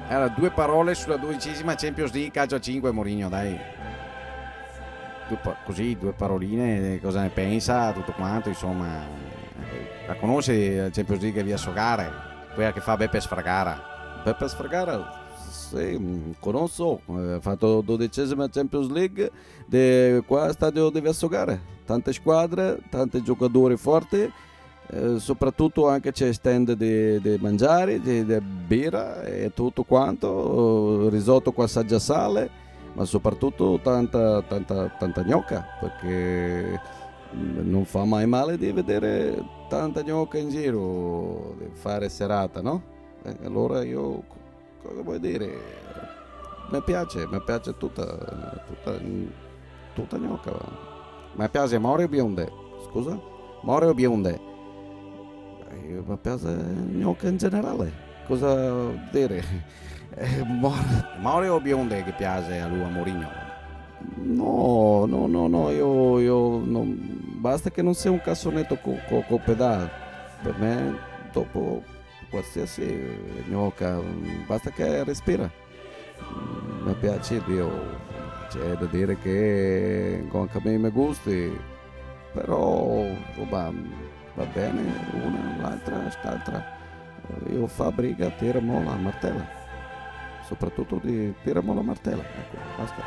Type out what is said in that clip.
Era due parole sulla 12ª Champions League calcio a 5 Mourinho, dai. Così, due paroline, cosa ne pensa, tutto quanto, insomma. La conosci la Champions League via Sogare, quella che fa Beppe Sfragara. Beppe Sfragara, sì, conosco, ha fatto 12ª Champions League qua stadio di Versogare, tante squadre, tanti giocatori forti, soprattutto anche c'è stand di mangiare, di birra e tutto quanto, risotto con assaggia sale, ma soprattutto tanta gnocca, perché non fa mai male di vedere tanta gnocca in giro, di fare serata, no? Allora io, cosa vuoi dire? Mi piace tutta gnocca. Mi piace more o bionde? Scusa? More o bionde? Mi piace gnocca in generale. Cosa dire? More o bionde che piace a lui a Mourinho? No, io basta che non sia un cassonetto con pedale. Per me, dopo qualsiasi gnocca, basta che respira. Mi piace, Dio, c'è da dire che anche a me mi gusti, però va bene una, l'altra, quest'altra. Io fa briga, tira molla, martella, soprattutto di tira molla, martella, ecco, basta.